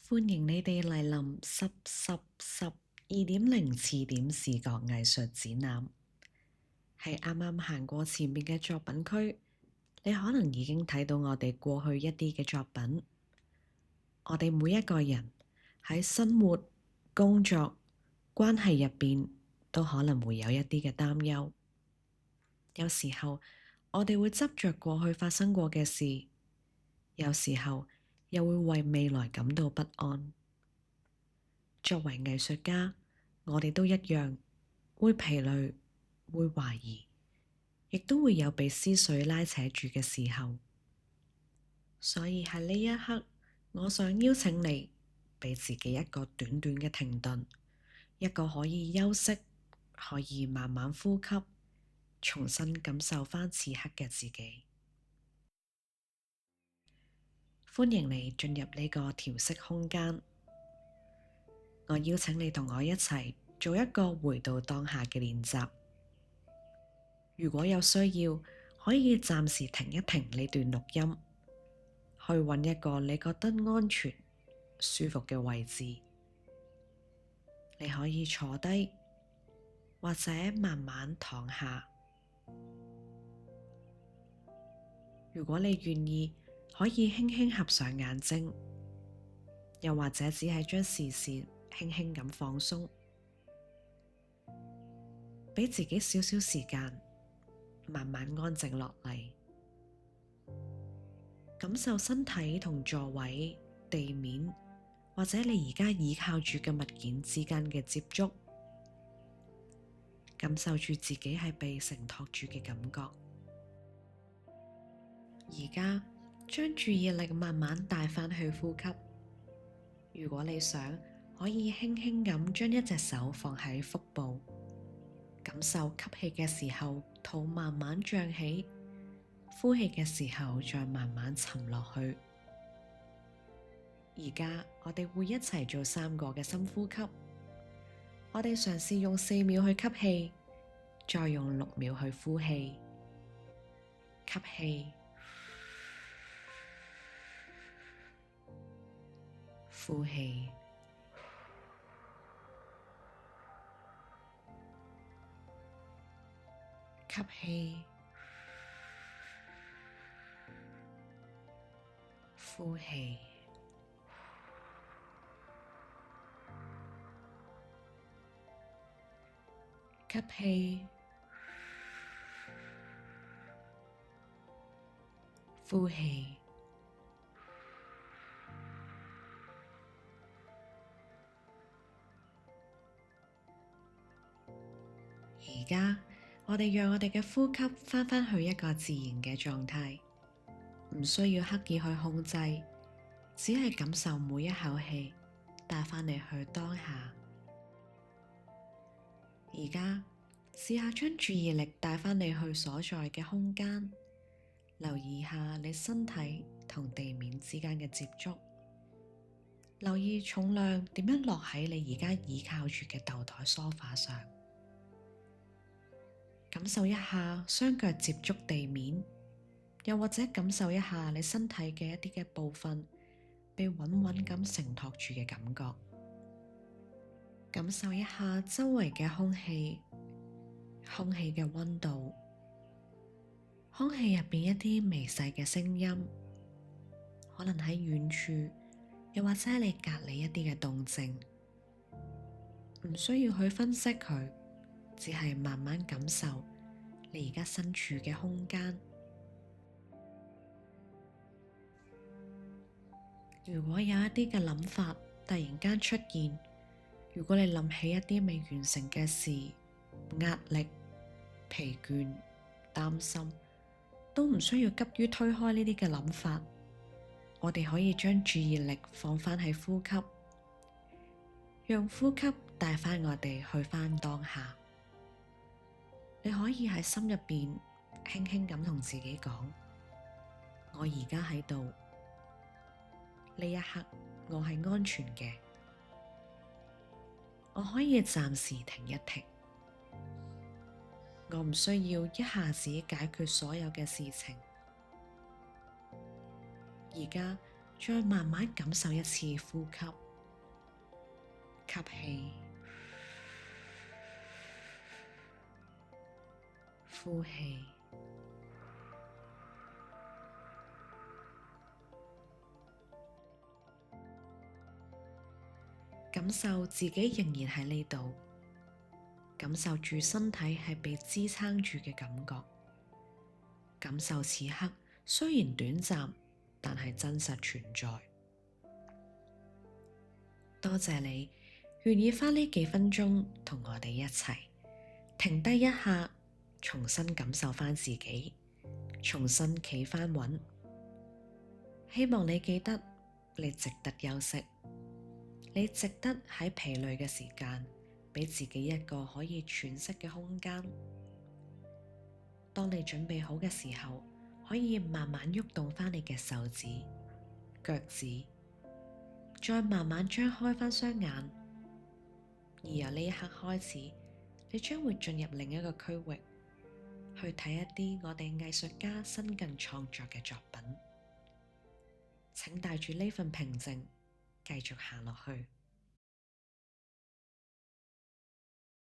歡迎你哋嚟臨10/10/12.0詞典視覺藝術展覽。喺啱啱行過前面嘅作品區，你可能已經睇到我哋過去一啲嘅作品。我哋每一個人喺生活、工作、關係入邊都可能會有一啲嘅擔憂。有時候我哋會執着過去發生過嘅事，有時候又會為未來感到不安。作為藝術家，我哋都一樣會疲累，會懷疑，亦都會有被思緒拉扯住嘅時候。所以喺呢一刻，我想邀請你，俾自己一個短短嘅停頓，一個可以休息，可以慢慢呼吸，重新感受返此刻嘅自己。歡迎你進入呢個調息空間。我邀請你同我一齊做一個回到當下嘅練習。如果有需要，可以暫時停一停呢段錄音，去揾一個你覺得安全、舒服嘅位置。你可以坐低，或者慢慢躺下。如果你願意，可以輕輕合上眼睛，又或者只係將視線輕輕咁放鬆，俾自己少少時間，慢慢安靜落嚟，感受身體同座位、地面或者你而家倚靠住嘅物件之間嘅接觸，感受住自己係被承托住嘅感覺。而家將注意力慢慢帶返去呼吸。如果你想，可以輕輕咁將一隻手放喺腹部，感受吸氣嘅時候，肚慢慢脹起；呼氣嘅時候，再慢慢沉落去。而家我哋會一齊做3個嘅深呼吸。我哋嘗試用4秒去吸氣，再用6秒去呼氣。吸氣，呼氣。吸氣，呼氣。吸氣，呼氣。而家我哋讓我哋嘅呼吸返返去一個自然嘅狀態，唔需要刻意去控制，只係感受每一口氣帶返你去當下。而家試下將注意力帶返你去所在嘅空間，留意下你身體同地面之間嘅接觸，留意重量點樣落喺你而家倚靠住嘅豆台梳化上，感受一下雙腳接觸地面，又或者感受一下你身體嘅一啲嘅部分被穩穩咁承托住嘅感覺。感受一下周圍嘅空氣，空氣嘅溫度，空氣入邊一啲微細嘅聲音，可能喺遠處，又或者喺你隔籬一啲嘅動靜，唔需要去分析佢，只係慢慢感受你而家身處嘅空間。如果有一啲嘅諗法突然間出現，如果你諗起一啲未完成嘅事，壓力、疲倦、擔心，都唔需要急於推開呢啲嘅諗法。我哋可以將注意力放返喺呼吸，讓呼吸帶返我哋去返當下。你可以喺心入邊輕輕咁同自己講：我而家喺度，呢一刻我係安全嘅。我可以暫時停一停，我唔需要一下子解決所有嘅事情。而家再慢慢感受一次呼吸，吸氣，呼氣，感受自己仍然喺呢度，感受住身體係被支撐住嘅感覺，感受此刻雖然短暫，但係真實存在。多謝你願意花呢幾分鐘同我哋一齊停低一下，重新感受返自己，重新企返穩。希望你記得，你值得休息，你值得喺疲累嘅時間俾自己一個可以喘息嘅空間。當你準備好嘅時候，可以慢慢喐動返你嘅手指、腳趾，再慢慢張開返雙眼。而由呢一刻開始，你將會進入另一個區域，去睇一啲我哋藝術家新近創作嘅作品。請帶住呢份平靜繼續行落去。